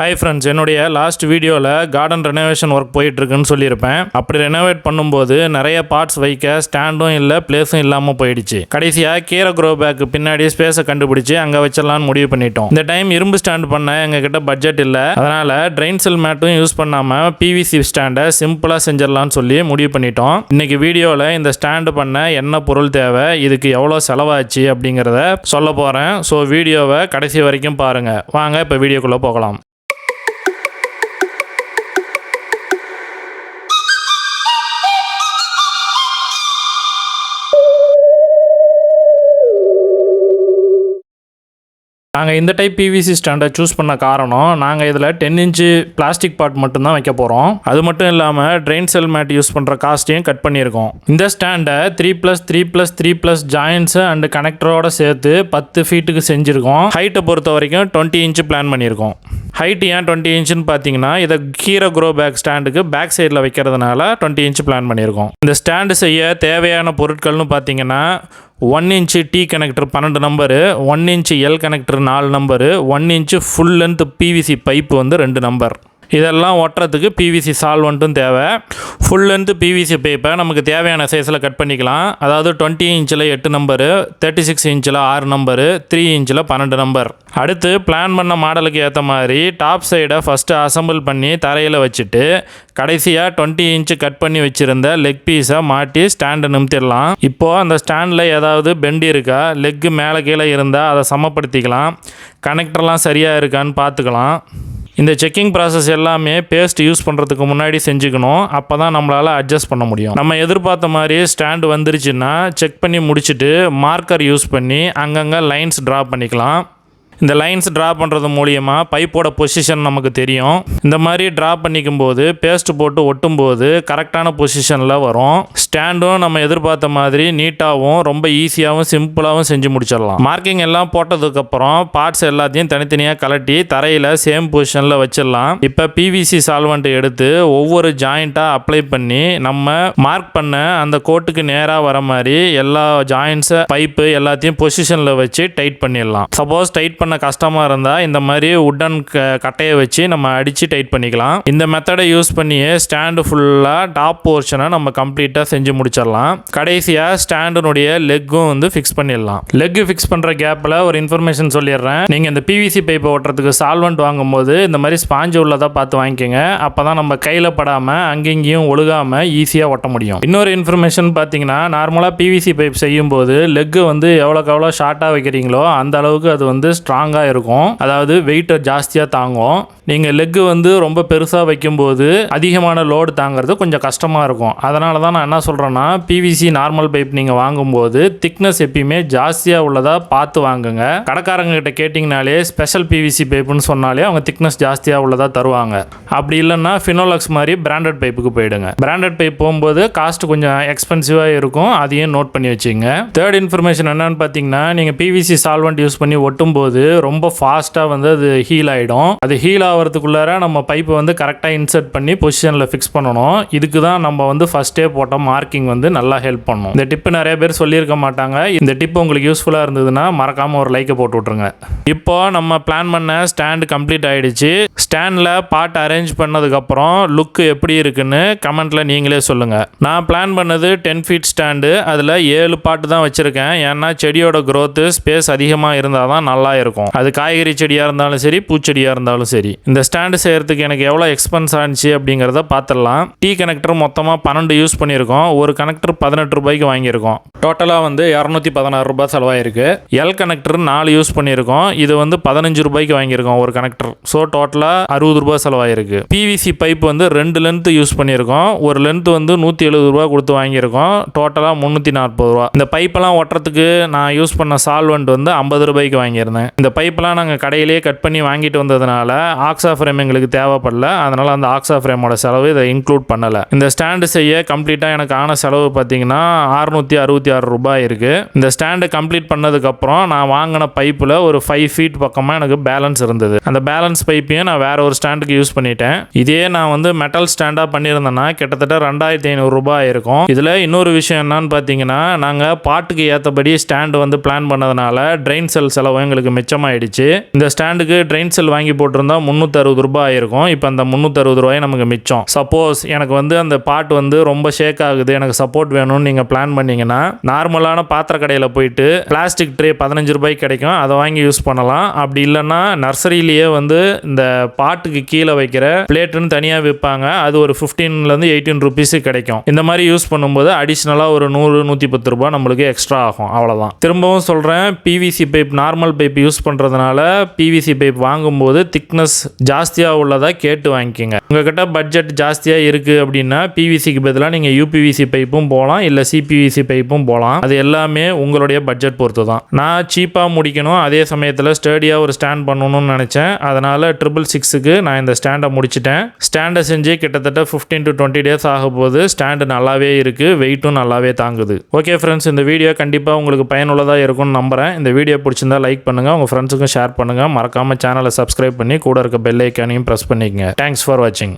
Hi friends, என்னுடைய last வீடியோவில் garden renovation work போயிட்டுருக்குன்னு சொல்லியிருப்பேன். அப்படி ரெனோவேட் பண்ணும்போது நிறைய பார்ட்ஸ் வைக்க ஸ்டாண்டும் இல்லை, பிளேஸும் இல்லாமல் போயிடுச்சு. கடைசியாக கீரை க்ரோ பேக்கு பின்னாடி ஸ்பேஸை கண்டுபிடிச்சி அங்கே வச்சிடலான்னு முடிவு பண்ணிட்டோம். இந்த டைம் இரும்பு ஸ்டாண்ட் பண்ண எங்ககிட்ட பட்ஜெட் இல்லை. அதனால் ட்ரெயின் செல் மேட்டும் யூஸ் பண்ணாமல் பிவிசி ஸ்டாண்டை சிம்பிளாக செஞ்சிடலான்னு சொல்லி முடிவு பண்ணிட்டோம். இன்றைக்கி வீடியோவில் இந்த ஸ்டாண்டு பண்ண என்ன பொருள் தேவை, இதுக்கு எவ்வளோ செலவாச்சு அப்படிங்கிறத சொல்ல போகிறேன். ஸோ வீடியோவை கடைசி வரைக்கும் பாருங்கள். வாங்க இப்போ வீடியோக்குள்ளே போகலாம். நாங்கள் இந்த டைப் பிவிசி ஸ்டாண்டை சூஸ் பண்ண காரணம், நாங்கள் இதில் 10 இன்ச்சு பிளாஸ்டிக் பார்ட் மட்டும்தான் வைக்க போகிறோம். அது மட்டும் இல்லாமல் ட்ரெயின் செல் மேட் யூஸ் பண்ணுற காஸ்ட்டையும் கட் பண்ணியிருக்கோம். இந்த ஸ்டாண்டை 3+3+3+ ஜாயின்ஸு அண்டு கனெக்டரோடு சேர்த்து 10 ஃபீட்டுக்கு செஞ்சுருக்கோம். ஹைட்டை பொறுத்த வரைக்கும் 20 இன்ச்சு பிளான் பண்ணியிருக்கோம். ஹைட் ஏன் 20 இன்ச்சுன்னு பார்த்தீங்கன்னா, இதை கீரை க்ரோ பேக் ஸ்டாண்டுக்கு பேக் சைடில் வைக்கிறதுனால 20 இன்ச்சு பிளான் பண்ணியிருக்கோம். இந்த ஸ்டாண்டு செய்ய தேவையான பொருட்கள்னு பார்த்தீங்கன்னா, 1 inch T connector 12 number, 1 inch L connector 4 number, 1 inch full length PVC pipe 2 number. இதெல்லாம் ஒட்டுறதுக்கு பிவிசி சால்வெண்ட்டும் தேவை. ஃபுல் லென்த் பிவிசி பைப்பை நமக்கு தேவையான சைஸில் கட் பண்ணிக்கலாம். அதாவது 20 இன்ச்சில் 8 நம்பரு, 36 இன்ச்சில் 6 நம்பரு, 3 இன்ச்சில் 12 நம்பர். அடுத்து பிளான் பண்ண மாடலுக்கு ஏற்ற மாதிரி டாப் சைடை ஃபஸ்ட்டு அசம்பிள் பண்ணி தரையில் வச்சுட்டு கடைசியாக 20 இன்ச்சு கட் பண்ணி வச்சுருந்த லெக் பீஸை மாட்டி ஸ்டாண்டை நிமித்திடலாம். இப்போது அந்த ஸ்டாண்டில் ஏதாவது பெண்டு இருக்கா, லெக்கு மேலே கீழே இருந்தால் அதை சமப்படுத்திக்கலாம். கனெக்டர்லாம் சரியாக இருக்கான்னு பார்த்துக்கலாம். இந்த செக்கிங் ப்ராசஸ் எல்லாமே பேஸ்ட் யூஸ் பண்ணுறதுக்கு முன்னாடி செஞ்சுக்கணும். அப்போ தான் நம்மளால் அட்ஜஸ்ட் பண்ண முடியும். நம்ம எதிர்பார்த்த மாதிரி ஸ்டாண்டு வந்துருச்சுன்னா செக் பண்ணி முடிச்சுட்டு மார்க்கர் யூஸ் பண்ணி அங்கங்கே லைன்ஸ் ட்ரா பண்ணிக்கலாம். இந்த லைன்ஸ் ட்ரா பண்ணுறது மூலியமாக பைப்போட பொசிஷன் நமக்கு தெரியும். இந்த மாதிரி ட்ரா பண்ணிக்கும் போது பேஸ்ட் போட்டு ஒட்டும் போது கரெக்டான பொசிஷனில் வரும். ஸ்டாண்டும் நம்ம எதிர்பார்த்த மாதிரி நீட்டாகவும் ரொம்ப ஈஸியாகவும் சிம்பிளாகவும் செஞ்சு முடிச்சிடலாம். மார்க்கிங் எல்லாம் போட்டதுக்கப்புறம் பார்ட்ஸ் எல்லாத்தையும் தனித்தனியாக கலட்டி தரையில் சேம் பொசிஷனில் வச்சிடலாம். இப்போ பிவிசி சால்வெண்ட் எடுத்து ஒவ்வொரு ஜாயிண்ட்டாக அப்ளை பண்ணி நம்ம மார்க் பண்ண அந்த கோட்டுக்கு நேராக வர மாதிரி எல்லா ஜாயிண்ட்ஸை பைப்பு எல்லாத்தையும் பொசிஷனில் வச்சு டைட் பண்ணிடலாம். சப்போஸ் டைட் பண்ண கஷ்டமாக இருந்தால் இந்த மாதிரி உட்டன் கட்டையை வச்சு நம்ம அடித்து டைட் பண்ணிக்கலாம். இந்த மெத்தடை யூஸ் பண்ணியே ஸ்டாண்டு ஃபுல்லாக டாப் போர்ஷனை நம்ம கம்ப்ளீட்டாக செஞ்சு முடிச்சிடலாம். கடைசியாக ஸ்டாண்டினுடைய லெக்கும் ஃபிக்ஸ் பண்ணிடலாம். லெக்கு ஃபிக்ஸ் பண்ணுற கேப்பில் ஒரு இன்ஃபர்மேஷன் சொல்லிடுறேன். நீங்கள் இந்த பிவிசி பைப்பை ஓட்டுறதுக்கு சால்வெண்ட் வாங்கும்போது இந்த மாதிரி ஸ்பாஞ்சு உள்ளதாக பார்த்து வாங்கிக்கோங்க. அப்போ தான் நம்ம கையில் படாமல் அங்கேயும் ஒழுகாமல் ஈஸியாக ஒட்ட முடியும். இன்னொரு இன்ஃபர்மேஷன் பார்த்தீங்கன்னா, நார்மலாக பிவிசி பைப் செய்யும்போது லெக்கு எவ்வளோக்கு எவ்வளோ ஷார்ட்டாக வைக்கிறீங்களோ அந்த அளவுக்கு அது ஸ்ட்ராங்காக இருக்கும். அதாவது வெயிட்டை ஜாஸ்தியாக தாங்கும். நீங்கள் லெக்கு ரொம்ப பெருசாக வைக்கும்போது அதிகமான லோடு தாங்கிறது கொஞ்சம் கஷ்டமாக இருக்கும். அதனால தான் நான் என்ன சொல்கிறேன்னா, பிவிசி நார்மல் பைப் நீங்கள் வாங்கும்போது திக்னஸ் எப்பயுமே ஜாஸ்தியாக உள்ளதாக பார்த்து வாங்குங்க. கடைக்காரங்க கிட்ட கேட்டிங்கனாலே ஸ்பெஷல் பிவிசி பைப்புன்னு சொன்னாலே அவங்க திக்னஸ் ஜாஸ்தியாக உள்ளதாக தருவாங்க. அப்படி இல்லைன்னா ஃபினோலக்ஸ் மாதிரி பிராண்டட் பைப்புக்கு போயிடுங்க. பிராண்டட் பைப் போகும்போது காஸ்ட் கொஞ்சம் எக்ஸ்பென்சிவாக இருக்கும். அதையும் நோட் பண்ணி வச்சுங்க. தேர்ட் இன்ஃபர்மேஷன் என்னன்னு பார்த்தீங்கன்னா, நீங்கள் பிவிசி சால்வெண்ட் யூஸ் பண்ணி ஒட்டும்போது ரொம்ப ஃபாஸ்ட்டாக அது ஹீல் ஆகிடும். அது ஹீல் ஆகிறதுக்குள்ளார நம்ம பைப்பை கரெக்டாக இன்சர்ட் பண்ணி பொசிஷனில் ஃபிக்ஸ் பண்ணணும். இதுக்கு தான் நம்ம ஃபஸ்ட்டே போட்ட மார்க்கிங் நல்லா ஹெல்ப் பண்ணும். இந்த டிப்பு நிறைய பேர் சொல்லியிருக்க மாட்டாங்க. இந்த டிப்பு உங்களுக்கு யூஸ்ஃபுல்லாக இருந்ததுன்னா மறக்காமல் ஒரு லைக்கை போட்டு விட்ருங்க. இப்போ நம்ம பிளான் பண்ண ஸ்டாண்டு கம்ப்ளீட் ஆகிடுச்சு. ஸ்டாண்டில் பார்ட் அரேஞ்ச் பண்ணதுக்கப்புறம் லுக்கு எப்படி இருக்குன்னு கமெண்ட்டில் நீங்களே சொல்லுங்கள். நான் பிளான் பண்ணது 10 ஃபீட் ஸ்டாண்டு. அதில் 7 பார்ட் தான் வச்சுருக்கேன். ஏன்னா செடியோட க்ரோத்து ஸ்பேஸ் அதிகமாக இருந்தால் தான் நல்லா இருக்கும். அது காய்கறி செடியாக இருந்தாலும் சரி, பூச்செடியாக இருந்தாலும் சரி. இந்த ஸ்டாண்டு செய்கிறதுக்கு எனக்கு எவ்வளோ எக்ஸ்பென்ஸ் ஆனிச்சு அப்படிங்கிறத பார்த்துடலாம். டி கனெக்டர் மொத்தமாக 12 யூஸ் பண்ணியிருக்கோம். ஒரு கனெக்டர் 18 ரூபாய்க்கு வாங்கியிருக்கோம். டோட்டலாக 216 ரூபாய் செலவாயிருக்கு. எல் கனெக்டர் 4 யூஸ் பண்ணியிருக்கோம். இது 15 ரூபாய்க்கு வாங்கியிருக்கோம் ஒரு கனெக்டர். ஸோ டோட்டலாக 60 ரூபாய் செலவாயிருக்கு. பிவிசி பைப் 2 லென்த் யூஸ் பண்ணியிருக்கோம். ஒரு லென்த் 170 ரூபா கொடுத்து வாங்கியிருக்கோம். டோட்டலாக 340 ரூபா. இந்த பைப்பெல்லாம் ஒட்டுறதுக்கு நான் யூஸ் பண்ண சால்வெண்ட் 50 ரூபாய்க்கு வாங்கியிருந்தேன். இந்த பைப்பெல்லாம் நாங்கள் கடையிலேயே கட் பண்ணி வாங்கிட்டு வந்ததுனால ஆக்ஸா ஃப்ரேம் எங்களுக்கு தேவைப்படல. அதனால் அந்த ஆக்ஸா ஃப்ரேமோட செலவு இதை இன்க்ளூட் பண்ணலை. இந்த ஸ்டாண்டு செய்ய கம்ப்ளீட்டாக எனக்கு ஆன செலவு பார்த்தீங்கன்னா 666 ரூபாய் இருக்குது. இந்த ஸ்டாண்டு கம்ப்ளீட் பண்ணதுக்கப்புறம் நான் வாங்கின பைப்பில் ஒரு 5 ஃபீட் பக்கமாக எனக்கு பேலன்ஸ் இருந்தது. அந்த பேலன்ஸ் பைப்பையும் நான் வேறு ஒரு ஸ்டாண்டுக்கு யூஸ் பண்ணிட்டேன். இதே நான் மெட்டல் ஸ்டாண்டாக பண்ணியிருந்தேன்னா கிட்டத்தட்ட 2500 ரூபாய் இருக்கும். இதில் இன்னொரு விஷயம் என்னன்னு பார்த்தீங்கன்னா, நாங்கள் பாட்டுக்கு ஏற்றபடி ஸ்டாண்டு பிளான் பண்ணதுனால ட்ரெயின் செல் செலவு எங்களுக்கு மிச்சம் மிச்சமாயிடுச்சு. இந்த ஸ்டாண்டுக்கு ட்ரெயின் செல் வாங்கி போட்டிருந்தா 360 ரூபாய் ஆயிருக்கும். இப்போ அந்த 360 ரூபாய் நமக்கு மிச்சம். சப்போஸ் எனக்கு வந்து அந்த பாட் வந்து ரொம்ப ஷேக் ஆகுது, எனக்கு சப்போர்ட் வேணும்னு நீங்கள் பிளான் பண்ணீங்கன்னா நார்மலான பாத்திர கடையில் போயிட்டு பிளாஸ்டிக் ட்ரே 15 ரூபாய்க்கு கிடைக்கும், அதை வாங்கி யூஸ் பண்ணலாம். அப்படி இல்லைன்னா நர்சரியிலேயே வந்து இந்த பாட்டுக்கு கீழே வைக்கிற பிளேட்டுன்னு தனியாக விற்பாங்க, அது ஒரு 15லேருந்து 18 ருபீஸு கிடைக்கும். இந்த மாதிரி யூஸ் பண்ணும்போது அடிஷ்னலாக ஒரு 100-110 ரூபாய் நம்மளுக்கு எக்ஸ்ட்ரா ஆகும். அவ்வளோதான். திரும்பவும் சொல்கிறேன், PVC pipe normal pipe use பண்ணுறதுனால பிவிசி பைப் வாங்கும்போது திக்னஸ் ஜாஸ்தியாக உள்ளதாக கேட்டு வாங்கிக்கோங்க. உங்ககிட்ட பட்ஜெட் ஜாஸ்தியாக இருக்குது அப்படின்னா பிவிசிக்கு பதிலாக நீங்கள் யூபிவிசி பைப்பும் போகலாம், இல்லை சிபிவிசி பைப்பும் போகலாம். அது எல்லாமே உங்களுடைய பட்ஜெட் பொறுத்து தான். நான் சீப்பாக முடிக்கணும், அதே சமயத்தில் ஸ்டடியாக ஒரு ஸ்டாண்ட் பண்ணணும்னு நினச்சேன். அதனால் 666க்கு நான் இந்த ஸ்டாண்டை முடிச்சிட்டேன். ஸ்டாண்டை செஞ்சு கிட்டத்தட்ட 15 to 20 டேஸ் ஆக போது. ஸ்டாண்டு நல்லாவே இருக்குது, வெயிட்டும் நல்லாவே தாங்குது. ஓகே ஃப்ரெண்ட்ஸ், இந்த வீடியோ கண்டிப்பாக உங்களுக்கு பயனுள்ளதாக இருக்கும்னு நம்புகிறேன். இந்த வீடியோ பிடிச்சிருந்தா லைக் பண்ணுங்கள், உங்கள் ஃப்ரெண்ட்ஸுக்கும் ஷேர் பண்ணுங்கள். மறக்காமல் சேனலை சப்ஸ்கிரைப் பண்ணி கூட இருக்க பெல் ஐக்கானையும் ப்ரெஸ் பண்ணிக்கங்க. தேங்க்ஸ் ஃபார் வாட்சிங்.